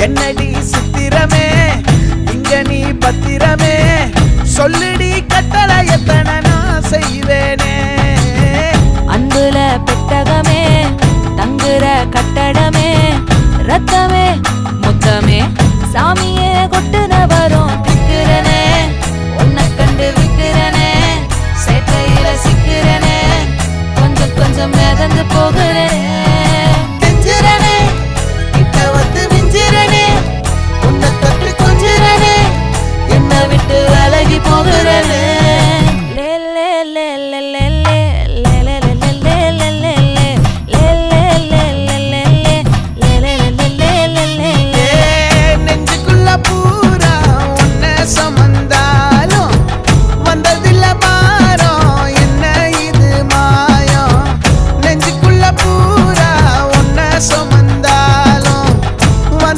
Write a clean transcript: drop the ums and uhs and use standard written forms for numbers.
என்னடி சித்திரமே இங்க நீ பத்திரமே சொல்லுடி கட்டளை எத்தனை நான் செய்வேனே அன்புல பெட்டகமே தங்குற கட்டடமே ரத்தமே முத்தமே சாமியே கொட்டுன வரும் திக்கிறனே உன்னை கண்டு விக்கிறனே சேட்டையில சிக்கிறனே கொஞ்சம் கொஞ்சம் மிதந்து போகுற